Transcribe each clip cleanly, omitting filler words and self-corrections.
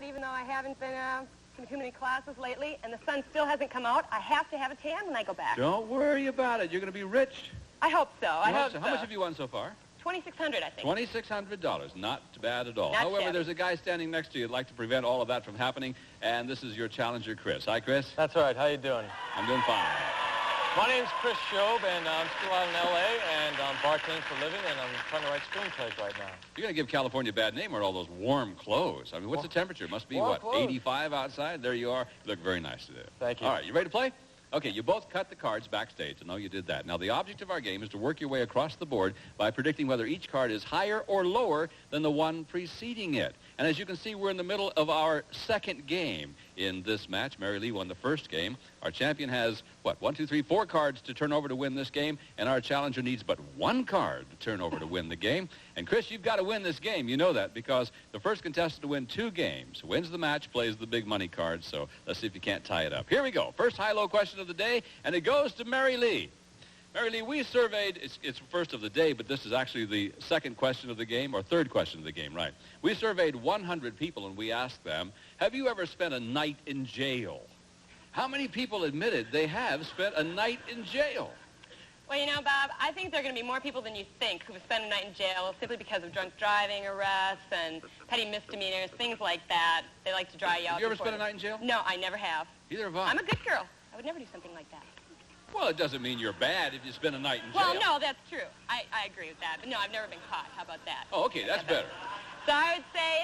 even though I haven't been in too many classes lately, and the sun still hasn't come out. I have to have a tan when I go back. Don't worry about it. You're going to be rich. I hope so. I hope so. How much have you won so far? $2,600, I think. $2,600. Not bad at all. Not However, shabby. there's a guy standing next to you who'd like to prevent all of that from happening, and this is your challenger, Chris. Hi, Chris. That's right. How you doing? I'm doing fine. My name's Chris Shobe, and I'm still out in L.A., and I'm bartending for a living, and I'm trying to write screenplays right now. You're going to give California a bad name with all those warm clothes. I mean, what's the temperature? It must be, what, 85 outside? There you are. You look very nice today. Thank you. All right, you ready to play? Okay, you both cut the cards backstage. I know you did that. Now, the object of our game is to work your way across the board by predicting whether each card is higher or lower than the one preceding it. And as you can see, we're in the middle of our second game in this match. Mary Lee won the first game. Our champion has, what, 4 cards to turn over to win this game, and our challenger needs but 1 card to turn over to win the game. And, Chris, you've got to win this game. You know that because the first contestant to win 2 games wins the match, plays the big money card. So let's see if you can't tie it up. Here we go. First high-low question of the day, and it goes to Mary Lee. Mary Lee, we surveyed, it's first of the day, but this is actually the second question of the game, or third question of the game, right? We surveyed 100 people, and we asked them, have you ever spent a night in jail? How many people admitted they have spent a night in jail? Well, you know, Bob, I think there are going to be more people than you think who have spent a night in jail simply because of drunk driving arrests and petty misdemeanors, things like that. They like to dry you out. Have you ever spent a night in jail? No, I never have. Either have I. I'm a good girl. I would never do something like that. Well, it doesn't mean you're bad if you spend a night in jail. Well, no, that's true. I agree with that. But no, I've never been caught. How about that? Oh, okay, that's better. So I would say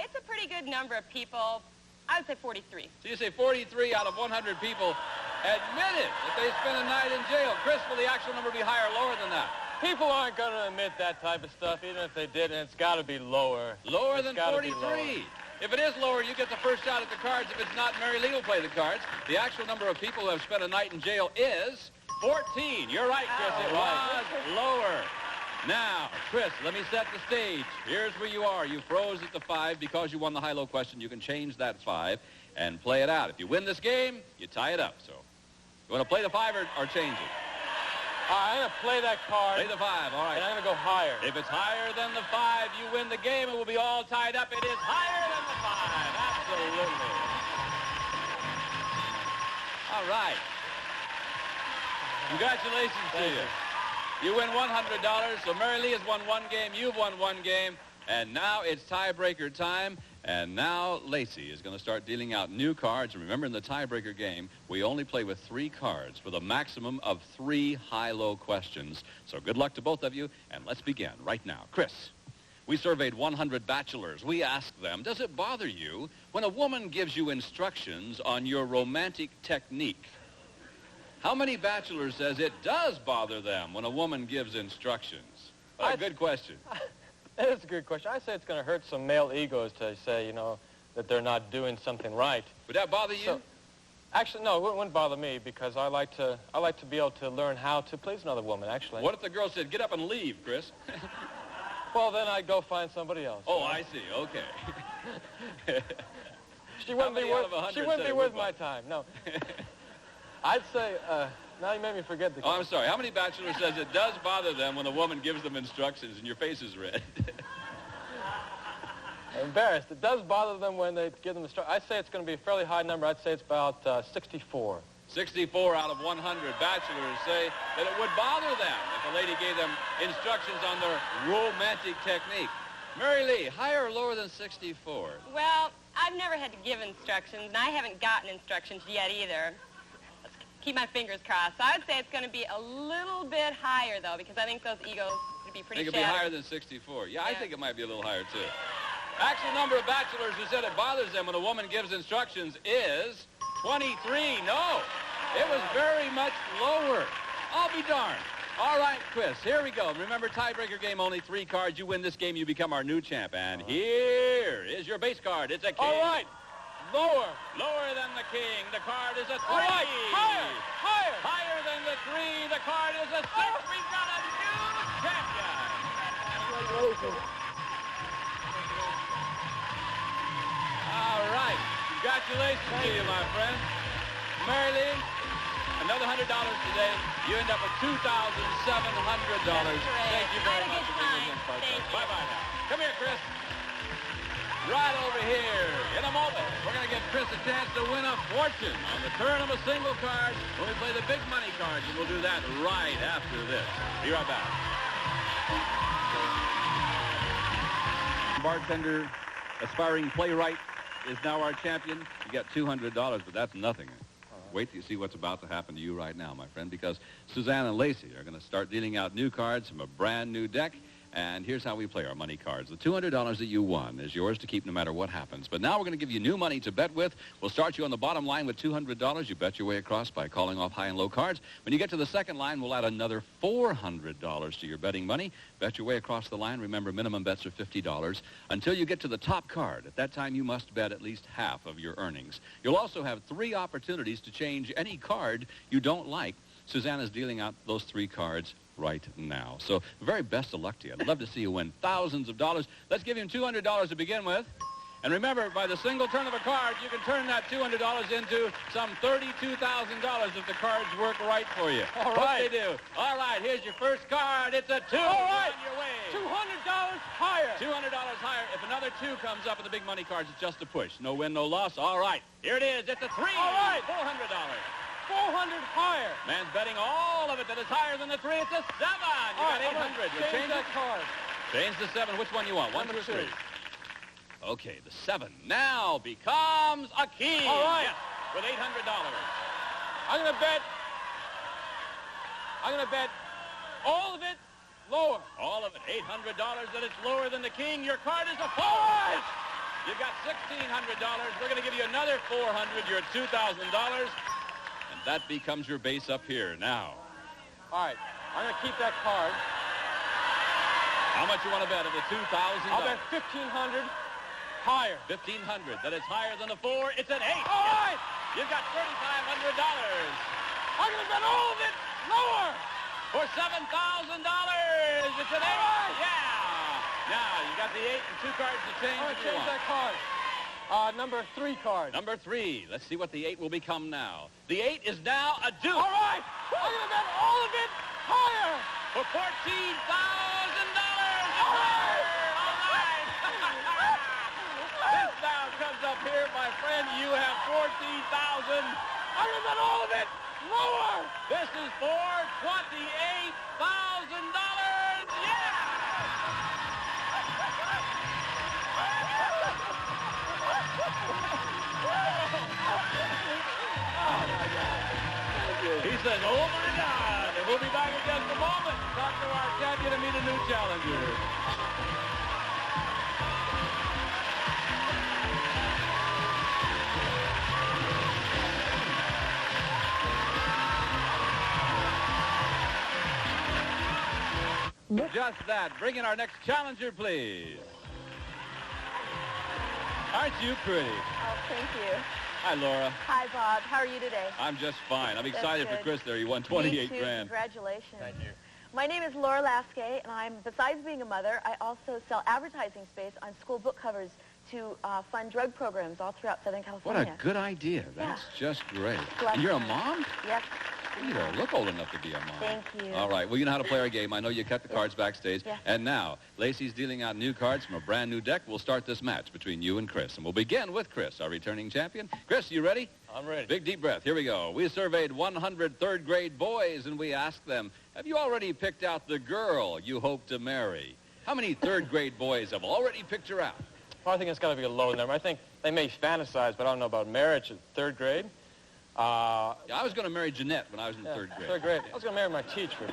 it's a pretty good number of people. I would say 43. So you say 43 out of 100 people admitted that they spent a night in jail. Chris, will the actual number be higher or lower than that? People aren't going to admit that type of stuff, even if they did, and it's got to be lower. Lower than 43. If it is lower, you get the first shot at the cards. If it's not, Mary Lee will play the cards. The actual number of people who have spent a night in jail is 14. You're right, Chris. It was lower. Now, Chris, let me set the stage. Here's where you are. You froze at the 5 because you won the high-low question. You can change that 5 and play it out. If you win this game, you tie it up. So, you want to play the 5 or change it? All right, I'm going to play that card. Play the 5, all right. And I'm going to go higher. If it's higher than the 5, you win the game. It will be all tied up. It is higher than the 5. Absolutely. All right. Congratulations to you. You win $100. So Mary Lee has won 1 game. You've won 1 game. And now it's tiebreaker time. And now Lacey is going to start dealing out new cards. And remember, in the tiebreaker game, we only play with 3 cards for the maximum of 3 high-low questions. So good luck to both of you, and let's begin right now. Chris, we surveyed 100 bachelors. We asked them, does it bother you when a woman gives you instructions on your romantic technique? How many bachelors says it does bother them when a woman gives instructions? What a good question. That is a good question. I say it's going to hurt some male egos to say, you know, that they're not doing something right. Would that bother you? So, actually, no, it wouldn't bother me because I like to be able to learn how to please another woman, actually. What if the girl said, get up and leave, Chris? Well, then I'd go find somebody else. Oh, I see. Okay. She wouldn't be worth my time. No. I'd say, now you made me forget the... Oh, I'm sorry. How many bachelors says it does bother them when a woman gives them instructions and your face is red? I'm embarrassed. It does bother them when they give them instructions. I'd say it's going to be a fairly high number. I'd say it's about 64. 64 out of 100 bachelors say that it would bother them if a lady gave them instructions on their romantic technique. Mary Lee, higher or lower than 64? Well, I've never had to give instructions, and I haven't gotten instructions yet either. Keep my fingers crossed. So I would say it's going to be a little bit higher, though, because I think those egos would be pretty shattered. Think it'll be higher than 64. Yeah, I think it might be a little higher, too. Actual number of bachelors who said it bothers them when a woman gives instructions is 23. No, it was very much lower. I'll be darned. All right, Chris, here we go. Remember, tiebreaker game, only 3 cards. You win this game, you become our new champ. And here is your base card. It's a king. All right. Lower. Lower than the king. The card is a 3. All right. Higher. Higher. Higher than the 3. The card is a 6. We've got a new champion. Congratulations. All right. Congratulations to you, my friend. Mary Lee, another $100 today. You end up with $2,700. Thank you very much for being with us. Bye-bye now. Come here, Chris. Right over here in a moment. fortune on the turn of a single card when we play the big money cards, and we'll do that right after this. Be right back. Bartender, aspiring playwright, is now our champion. You get $200, but that's nothing. Wait till you see what's about to happen to you right now, my friend, because Suzanne and Lacey are going to start dealing out new cards from a brand new deck. And here's how we play our money cards. The $200 that you won is yours to keep no matter what happens. But now we're going to give you new money to bet with. We'll start you on the bottom line with $200. You bet your way across by calling off high and low cards. When you get to the second line, we'll add another $400 to your betting money. Bet your way across the line. Remember, minimum bets are $50 until you get to the top card. At that time, you must bet at least half of your earnings. You'll also have 3 opportunities to change any card you don't like. Suzanne is dealing out those 3 cards right now. So the very best of luck to you. I'd love to see you win thousands of dollars. Let's give him $200 to begin with. And remember, by the single turn of a card, you can turn that $200 into some $32,000 if the cards work right for you. All right. Hope they do. All right, here's your first card. It's a 2. All right. On your way. $200 higher. $200 higher. If another 2 comes up in the big money cards, it's just a push. No win, no loss. All right. Here it is. It's a 3. All right. $400. 400 higher. Man's betting all of it that is higher than the 3. It's a 7. You got 800. We'll change that card. Change the 7. Which one you want? 1, 2, Number 3. Okay, the 7 now becomes a king. All right. Yes, with $800. I'm going to bet all of it lower. All of it, $800 that it's lower than the king. Your card is a 4. All right. You've got $1,600. We're going to give you another $400. You're at $2,000. And that becomes your base up here now. All right. I'm going to keep that card. How much you want to bet of the $2,000? I'll bet $1,500 higher. $1,500. That is higher than the 4. It's an 8. All right. You've got $3,500. I'm going to bet all of it lower. For $7,000. It's an 8. Right. Yeah. Now, you got the 8 and 2 cards to change. I'm going to change that card. Number 3 card. Number 3. Let's see what the 8 will become now. The 8 is now a deuce. All right. I'm going to bet all of it higher. For $14,000. All right. All right. This now comes up here, my friend. You have $14,000. I'm going to bet all of it lower. This is for $28,000. Yeah! He says, oh my God. And we'll be back in just a moment. Talk to our champion and meet a new challenger. Just that. Bring in our next challenger, please. Aren't you pretty? Oh, thank you. Hi, Laura. Hi, Bob. How are you today? I'm just fine. I'm That's excited for good. Chris there. You won Me 28 too. grand. Congratulations. Thank you. My name is Laura Laskay, and besides being a mother, I also sell advertising space on school book covers to fund drug programs all throughout Southern What California. a good idea. That's just great. Bless And you're a you. mom? Yes. You don't look old enough to be a mom. Thank you. All right. Well, you know how to play our game. I know you kept the cards backstage. Yeah. And now, Lacey's dealing out new cards from a brand new deck. We'll start this match between you and Chris. And we'll begin with Chris, our returning champion. Chris, you ready? I'm ready. Big deep breath. Here we go. We surveyed 100 third grade boys, and we asked them, have you already picked out the girl you hope to marry? How many third grade boys have already picked her out? Well, I think it's got to be a low number. I think they may fantasize, but I don't know about marriage in 3rd grade. Yeah, I was going to marry Jeanette when I was in Yeah, 3rd grade. 3rd grade. I was going to marry my teacher.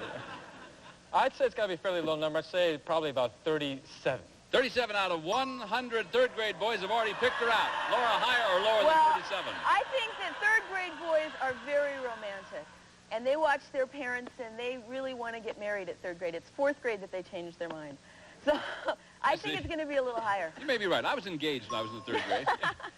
I'd say it's got to be a fairly low number. I'd say probably about 37. 37 out of 100 third grade boys have already picked her out. Laura, higher or lower Well, than 37? I think that third grade boys are very romantic. And they watch their parents, and they really want to get married at 3rd grade. It's 4th grade that they change their mind. So I think see. it's going to be a little higher. You may be right. I was engaged when I was in 3rd grade.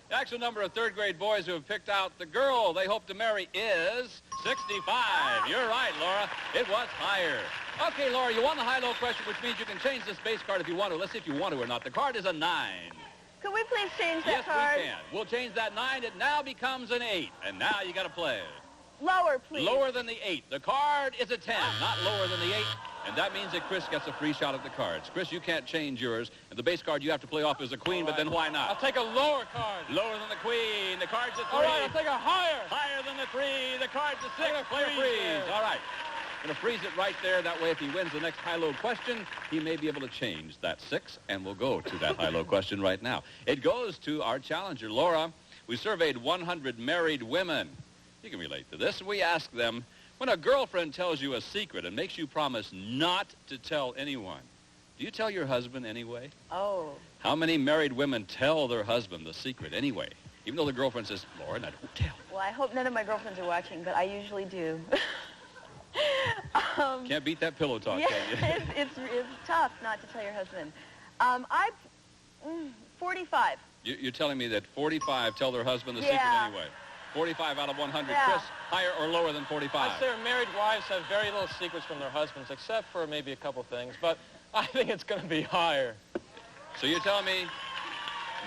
The actual number of third grade boys who have picked out the girl they hope to marry is 65. You're right, Laura. It was higher. Okay, Laura, you won the high-low question, which means you can change this base card if you want to. Let's see if you want to or not. The card is a 9. Could we please change that Yes, card? we can. We'll change that 9. It now becomes an 8. And now you got to play. Lower, please. Lower than the 8. The card is a 10, not lower than the 8. And that means that Chris gets a free shot at the cards. Chris, you can't change yours. And the base card you have to play off is a queen, but then why not? I'll take a lower card. Lower than the queen. The card's a 3. All right, I'll take a higher. Higher than the 3. The card's a 6. Player freeze freeze. there. All right. Going to freeze it right there. That way, if he wins the next high-low question, he may be able to change that 6, and we'll go to that high-low question right now. It goes to our challenger, Laura. We surveyed 100 married women. You can relate to this. We asked them, when a girlfriend tells you a secret and makes you promise not to tell anyone, do you tell your husband anyway? Oh. How many married women tell their husband the secret anyway? Even though the girlfriend says, Laura, I don't tell. Well, I hope none of my girlfriends are watching, but I usually do. Can't beat that pillow talk, yeah, can you? it's tough not to tell your husband. 45. You're telling me that 45 tell their husband the secret anyway. 45 out of 100. Yeah. Chris, higher or lower than 45? I'd say married wives have very little secrets from their husbands, except for maybe a couple things. But I think it's going to be higher. So you're telling me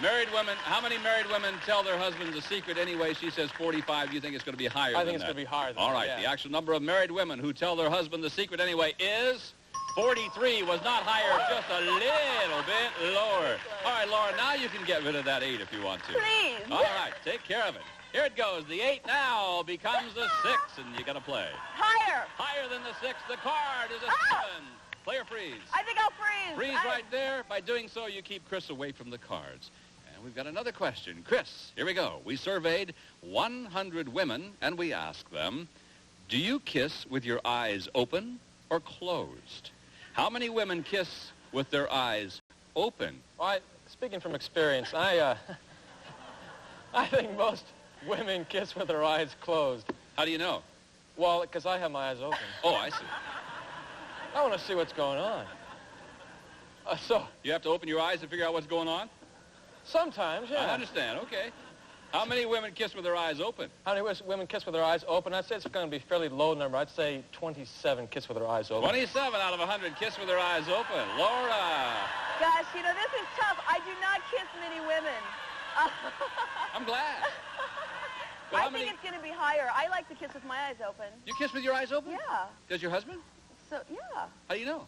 married women, how many married women tell their husbands a secret anyway? She says 45. You think it's going to be higher than that? I think it's going to be higher than that. All right. Yeah. The actual number of married women who tell their husband the secret anyway is 43. Was not higher, just a little bit lower. All right, Laura, now you can get rid of that 8 if you want to. Please. All right. Take care of it. Here it goes. The 8 now becomes a 6, and you got to play. Higher. Higher than the 6. The card is a 7. Player freeze. I think I'll freeze. Freeze right there. By doing so, you keep Chris away from the cards. And we've got another question. Chris, here we go. We surveyed 100 women, and we asked them, do you kiss with your eyes open or closed? How many women kiss with their eyes open? Well, speaking from experience, I think most women kiss with their eyes closed. How do you know? Well, because I have my eyes open. Oh, I see. I want to see what's going on. So You have to open your eyes to figure out what's going on? sometimes, yeah. I understand. Okay. How many women kiss with their eyes open? How many women kiss with their eyes open? I'd say it's going to be a fairly low number. I'd say 27 kiss with their eyes open. 27 out of 100 kiss with their eyes open. Laura. Gosh, you know, this is tough. I do not kiss many women. I'm glad. But I how think many... it's going to be higher. I like to kiss with my eyes open. You kiss with your eyes open? Yeah. Does your husband? So, yeah. How do you know?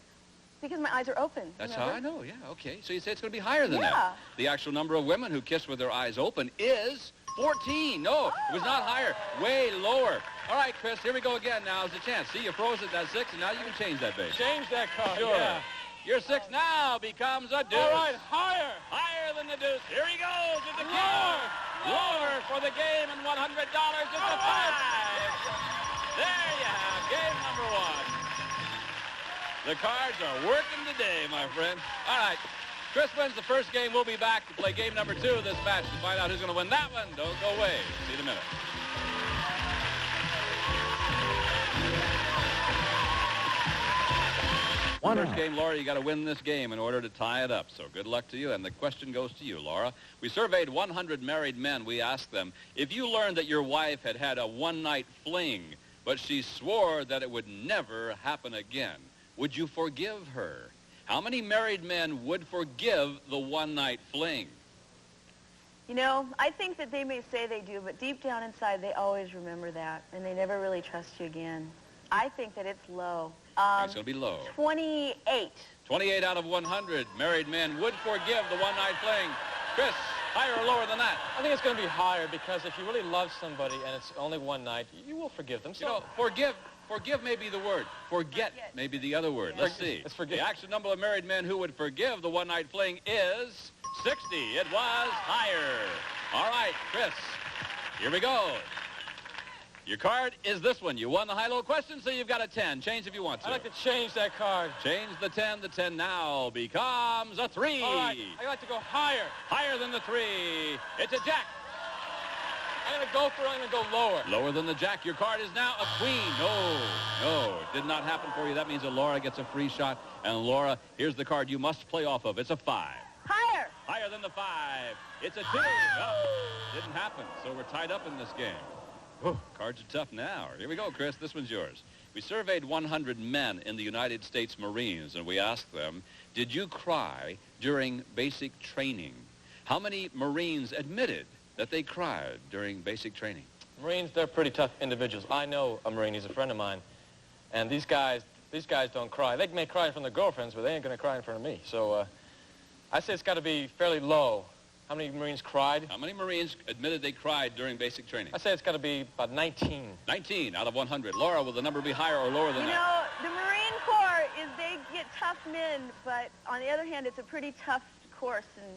Because my eyes are open. That's remember? how I know, yeah, okay. So you say it's going to be higher than Yeah. that. The actual number of women who kiss with their eyes open is 14. No, it was not higher. Way lower. All right, Chris, here we go again. Now's the chance. See, you froze at that 6, and now you can change that base. Change that card, Sure. yeah. Your 6 now becomes a deuce. All right, higher. Higher than the deuce. Here he goes. It's a king. Lower for the game and $100. It's a 5. There you have game number 1. The cards are working today, my friend. All right. Chris wins the first game. We'll be back to play game number 2 of this match to find out who's going to win that one. Don't go away. See you in a minute. First game, Laura, you got to win this game in order to tie it up. So good luck to you. And the question goes to you, Laura. We surveyed 100 married men. We asked them, if you learned that your wife had had a one-night fling, but she swore that it would never happen again, would you forgive her? How many married men would forgive the one-night fling? You know, I think that they may say they do, but deep down inside, they always remember that, and they never really trust you again. I think that it's low. It's going to be low. 28. 28 out of 100 married men would forgive the one-night fling. Chris, higher or lower than that? I think it's going to be higher because if you really love somebody and it's only one night, you will forgive them. You know, forgive may be the word. Forget may be the other word. Yeah. Let's see. Let's forget. The actual number of married men who would forgive the one-night fling is 60. It was higher. All right, Chris, here we go. Your card is this one. You won the high-low question, so you've got a 10. Change if you want to. I'd like to change that card. Change the 10. The 10 now becomes a 3. All right, I'd like to go higher. Higher than the 3. It's a jack. I'm going to go lower. Lower than the jack. Your card is now a queen. No, it did not happen for you. That means that Laura gets a free shot. And Laura, here's the card you must play off of. It's a 5. Higher. Higher than the 5. It's a 2. Oh, didn't happen. So we're tied up in this game. Whew, cards are tough now. Here we go, Chris. This one's yours. We surveyed 100 men in the United States Marines, and we asked them, did you cry during basic training? How many Marines admitted that they cried during basic training? Marines, they're pretty tough individuals. I know a Marine. He's a friend of mine. And these guys, These guys don't cry. They may cry in front of their girlfriends, but they ain't going to cry in front of me. So I say it's got to be fairly low. How many Marines cried? How many Marines admitted they cried during basic training? I say it's got to be about 19. 19 out of 100. Laura, will the number be higher or lower than that? You know, the Marine Corps they get tough men, but on the other hand, it's a pretty tough course, and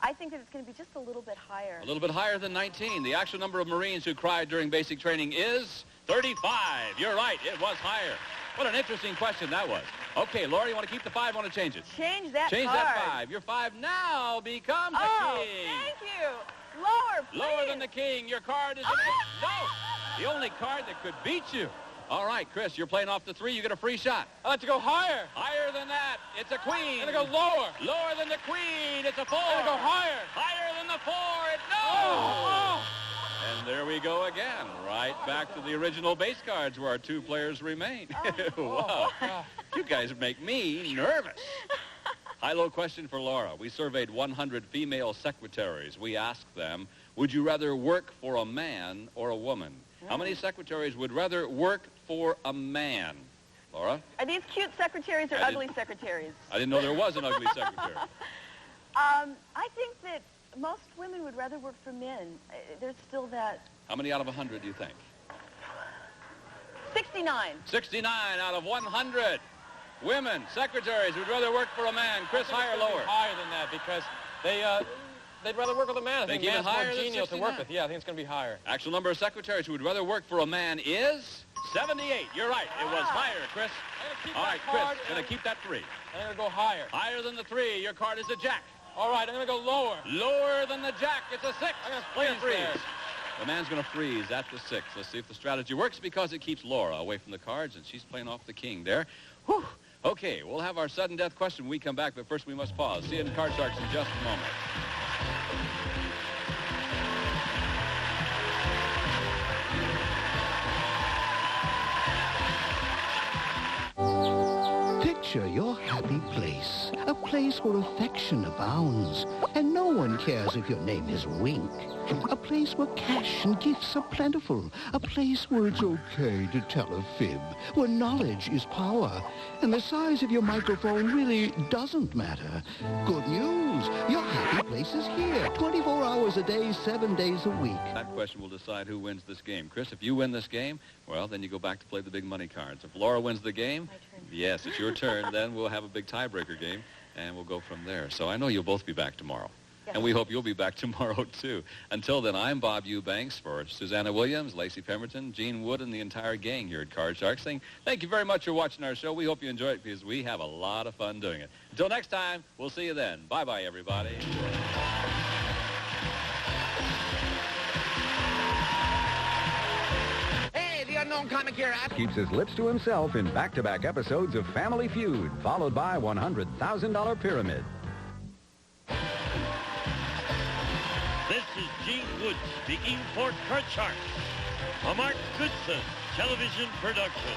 I think that it's going to be just a little bit higher. A little bit higher than 19. The actual number of Marines who cried during basic training is 35. You're right. It was higher. What an interesting question that was. Okay, Laura, you want to keep the 5? Want to change it? Change that Change card. that 5. Your 5 now becomes the king. Thank you. Lower, please. Lower than the king. Your card is no. The only card that could beat you. All right, Chris, you're playing off the 3. You get a free shot. I'd like to go higher. Higher than that. It's a queen. I'm going to go lower. Lower than the queen. It's a 4. I'm going to go higher. Higher than the 4. No. Oh. And there we go again. Right back to the original base cards where our 2 players remain. Wow. You guys make me nervous. High-low question for Laura. We surveyed 100 female secretaries. We asked them, would you rather work for a man or a woman? How many secretaries would rather work for a man? Laura? Are these cute secretaries or ugly secretaries? I didn't know there was an ugly secretary. I think that most women would rather work for men. There's still that. How many out of 100 do you think? 69. 69 out of 100. Women, secretaries, would rather work for a man. Chris, higher or lower? Higher than that because they'd rather work with a man. I think even man's higher more than genial to 69? work with. Yeah, I think it's going to be higher. Actual number of secretaries who would rather work for a man is 78. You're right. It was higher, Chris. All right, Chris, going to keep that 3. I'm going to go higher. Higher than the 3. Your card is a jack. All right, I'm going to go lower. Lower than the jack. It's a 6. I'm going to Play a freeze there. The man's going to freeze at the 6. Let's see if the strategy works because it keeps Laura away from the cards, and she's playing off the king there. Whew. Okay, we'll have our sudden death question when we come back, but first we must pause. See you in Card Sharks in just a moment. Picture your happy place, a place where affection abounds, and no one cares if your name is Wink. A place where cash and gifts are plentiful, a place where it's okay to tell a fib, where knowledge is power, and the size of your microphone really doesn't matter. Good news, your happy place is here, 24 hours a day, 7 days a week. That question will decide who wins this game. Chris, if you win this game, well, then you go back to play the big money cards. If Laura wins the game, yes, it's your turn. Then we'll have a big tiebreaker game, and we'll go from there. So I know you'll both be back tomorrow. Yes. And we hope you'll be back tomorrow, too. Until then, I'm Bob Eubanks for Susanna Williams, Lacey Pemberton, Gene Wood, and the entire gang here at Card Sharks saying thank you very much for watching our show. We hope you enjoy it because we have a lot of fun doing it. Until next time, we'll see you then. Bye-bye, everybody. The unknown comic here keeps his lips to himself in back-to-back episodes of Family Feud, followed by $100,000 Pyramid. This is Gene Wood speaking for Card Sharks, a Mark Goodson television production.